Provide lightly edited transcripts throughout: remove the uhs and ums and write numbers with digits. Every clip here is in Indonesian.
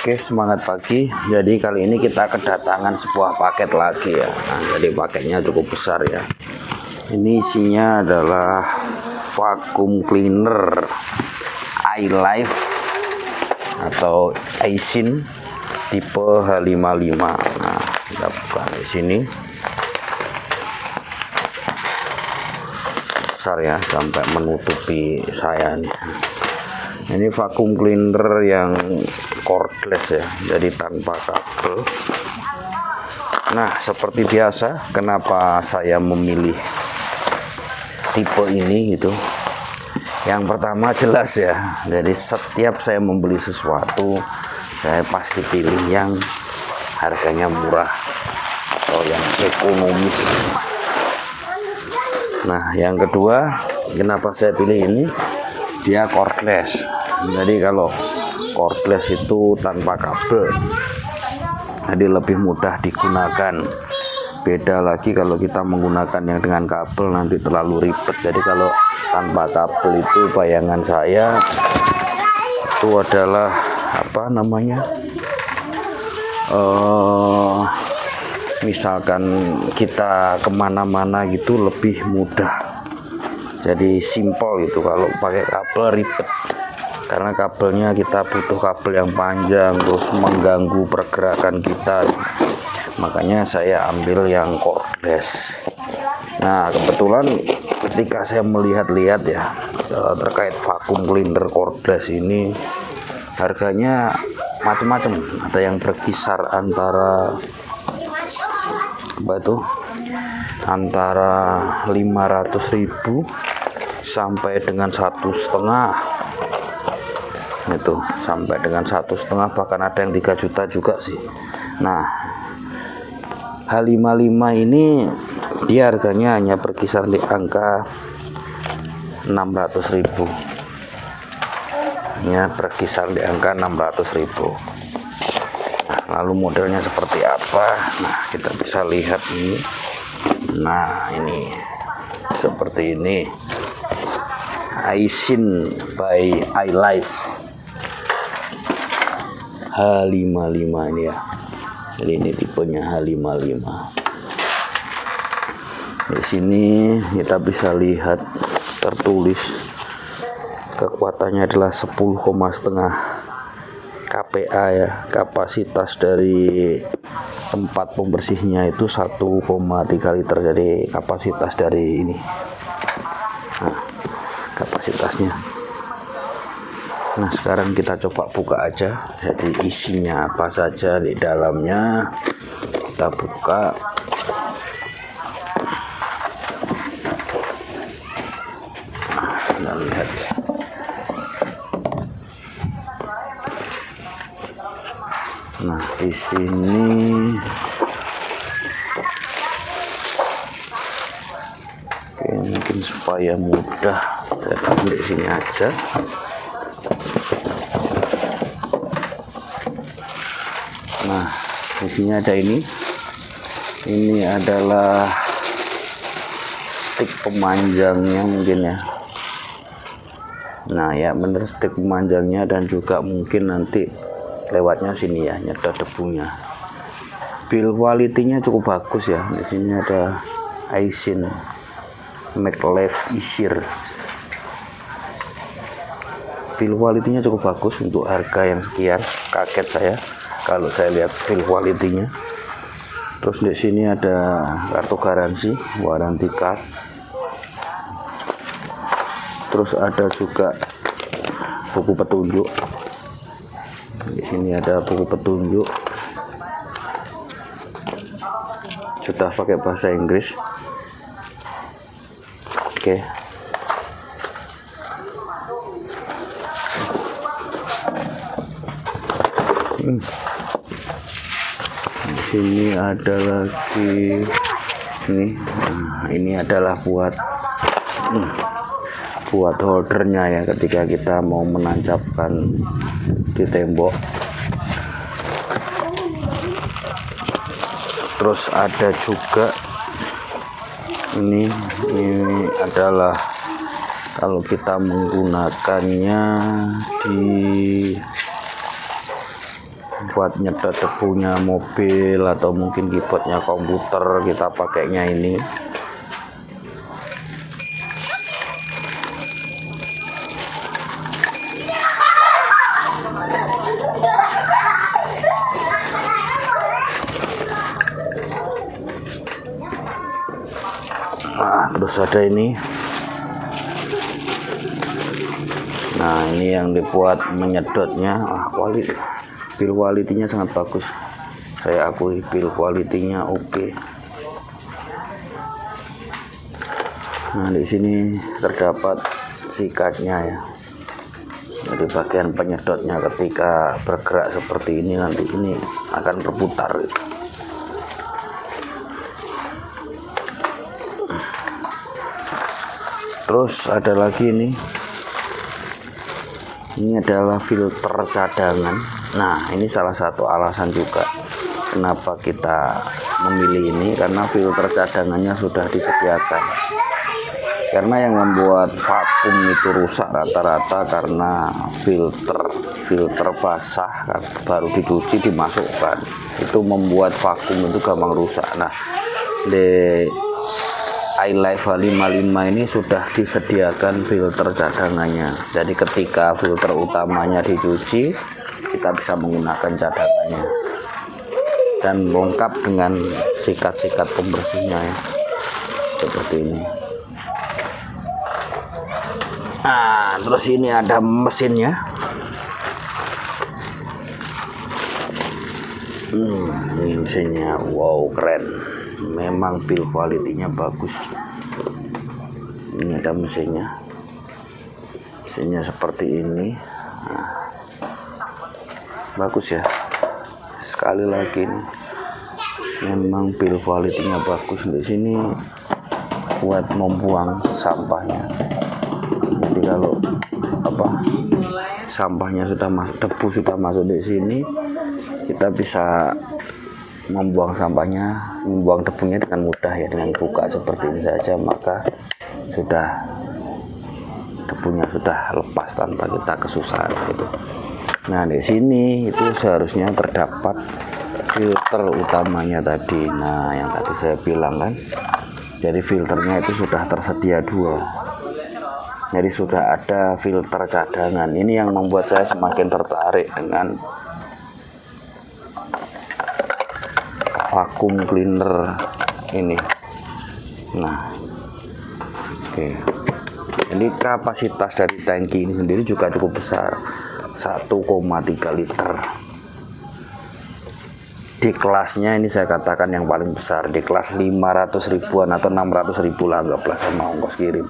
Oke, semangat pagi. Jadi kali ini kita kedatangan sebuah paket lagi ya. Nah, jadi paketnya cukup besar ya. Ini isinya adalah vacuum cleaner iLife atau Aisin tipe H55. Nah, kita buka di sini. Besar ya, sampai menutupi saya nih. Ini vacuum cleaner yang cordless ya, jadi tanpa kabel. Nah, seperti biasa, kenapa saya memilih tipe ini gitu? Yang pertama jelas ya, jadi setiap saya membeli sesuatu, saya pasti pilih yang harganya murah atau yang ekonomis. Nah, yang kedua, kenapa saya pilih ini? Dia cordless. Jadi kalau cordless itu tanpa kabel, jadi lebih mudah digunakan. Beda lagi kalau kita menggunakan yang dengan kabel, nanti terlalu ribet. Jadi kalau tanpa kabel itu bayangan saya itu adalah apa namanya, misalkan kita kemana-mana gitu lebih mudah. Jadi simpel gitu. Kalau pakai kabel ribet, karena kabelnya kita butuh kabel yang panjang, terus mengganggu pergerakan kita. Makanya saya ambil yang cordless. Nah, kebetulan ketika saya melihat-lihat ya terkait vacuum cleaner cordless ini, harganya macam-macam. Ada yang berkisar antara antara 500.000 sampai dengan 1,5 itu, sampai dengan 1,5, bahkan ada yang 3 juta juga sih. Nah, H55 ini dia harganya hanya berkisar di angka 600.000 ya, berkisar di angka 600.000. Nah, lalu modelnya seperti apa? Nah, kita bisa lihat ini. Nah, ini seperti ini, Aisin by iLife H55 ini ya. Jadi ini tipenya H55. Di sini kita bisa lihat tertulis kekuatannya adalah 10,5 kPa ya. Kapasitas dari tempat pembersihnya itu 1,3 liter. Jadi kapasitas dari ini. Nah, kapasitasnya. Nah, sekarang kita coba buka aja. Jadi isinya apa saja di dalamnya. Kita buka. Nah, lihat ya. Nah, di sini mungkin supaya mudah, saya taruh di sini aja. Nah, di sini ada ini. Ini adalah stick pemanjangnya mungkin ya. Nah, ya bener, stick pemanjangnya, dan juga mungkin nanti lewatnya sini ya, nyedot debunya. Build quality-nya cukup bagus ya. Di sini ada Aisin MagLife Isir. Build quality-nya cukup bagus untuk harga yang sekian. Kaget saya kalau saya lihat build quality-nya. Terus di sini ada kartu garansi, warranty card. Terus ada juga buku petunjuk. Di sini ada buku petunjuk. Sudah pakai bahasa Inggris. Oke. Di sini ada lagi ini. Nah, ini adalah buat holdernya ya, ketika kita mau menancapkan di tembok. Terus ada juga ini adalah kalau kita menggunakannya di buat nyedot debunya mobil atau mungkin keyboardnya komputer, kita pakainya ini. Nah, terus ada ini. Nah, ini yang dibuat menyedotnya. Build quality-nya sangat bagus. Saya akui build quality-nya oke. Nah, di sini terdapat sikatnya ya. Jadi bagian penyedotnya ketika bergerak seperti ini, nanti ini akan berputar. Terus ada lagi ini. Ini adalah filter cadangan. Nah, ini salah satu alasan juga kenapa kita memilih ini, karena filter cadangannya sudah disediakan. Karena yang membuat vakum itu rusak rata-rata karena filter basah baru dicuci dimasukkan, itu membuat vakum itu gampang rusak. Nah, di iLife 55 ini sudah disediakan filter cadangannya. Jadi ketika filter utamanya dicuci, kita bisa menggunakan cadangannya dan lengkap dengan sikat-sikat pembersihnya ya, seperti ini. Nah, terus ini ada mesinnya. Ini mesinnya, wow, keren. Memang build quality-nya bagus. Ini ada mesinnya seperti ini. Nah, bagus ya. Sekali lagi nih, memang build quality-nya bagus. Di sini buat membuang sampahnya. Jadi kalau sampahnya sudah masuk, debu sudah masuk di sini, kita bisa membuang sampahnya, membuang debunya dengan mudah ya, dengan buka seperti ini saja, maka debunya sudah lepas tanpa kita kesusahan gitu. Nah, di sini itu seharusnya terdapat filter utamanya tadi. Nah, yang tadi saya bilang kan, jadi filternya itu sudah tersedia 2. Jadi sudah ada filter cadangan. Ini yang membuat saya semakin tertarik dengan vacuum cleaner ini. Nah, oke. Jadi kapasitas dari tangki ini sendiri juga cukup besar, 1,3 liter. Di kelasnya ini saya katakan yang paling besar, di kelas 500 ribuan atau 600 ribu lah, anggaplah sama ongkos kirim.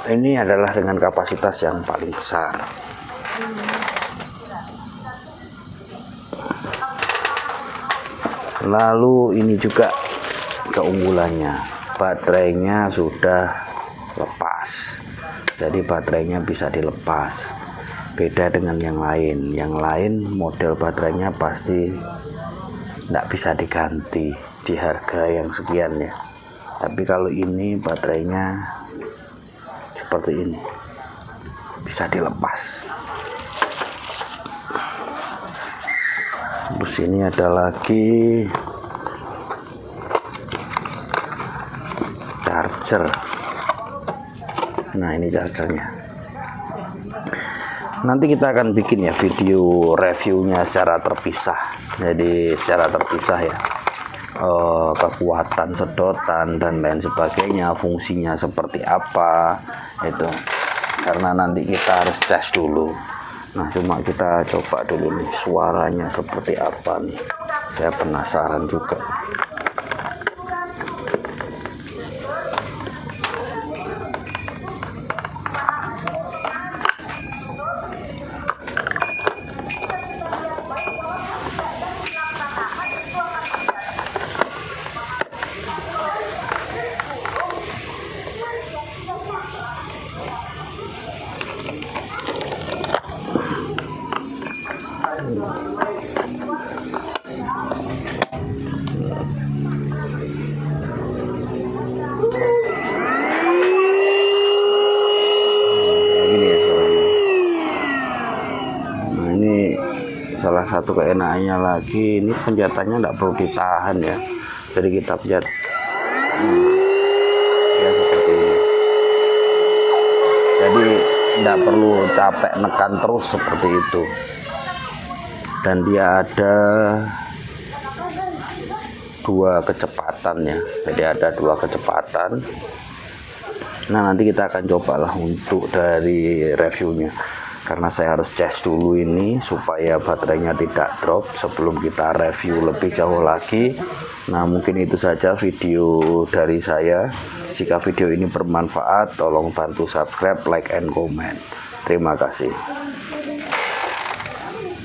Ini adalah dengan kapasitas yang paling besar. Lalu ini juga keunggulannya, baterainya sudah lepas. Jadi baterainya bisa dilepas. Beda dengan yang lain. Yang lain model baterainya pasti tidak bisa diganti di harga yang sekian ya. Tapi kalau ini baterainya seperti ini, bisa dilepas. Terus ini ada lagi charger. Nah, ini chargernya. Nanti kita akan bikin ya video reviewnya secara terpisah. Jadi secara terpisah ya, kekuatan sedotan dan lain sebagainya, fungsinya seperti apa itu. Karena nanti kita harus tes dulu. Nah, cuma kita coba dulu nih suaranya seperti apa nih. Saya penasaran juga. salah satu keenakannya lagi, ini penjatannya tidak perlu ditahan ya, jadi kita penjat ya seperti ini, jadi tidak perlu capek nekan terus seperti itu. Dan dia ada dua kecepatan ya, jadi ada dua kecepatan. Nah nanti kita akan cobalah untuk dari reviewnya, karena saya harus cas dulu ini supaya baterainya tidak drop sebelum kita review lebih jauh lagi. Nah mungkin itu saja video dari saya. Jika video ini bermanfaat, tolong bantu subscribe, like, and comment. Terima kasih.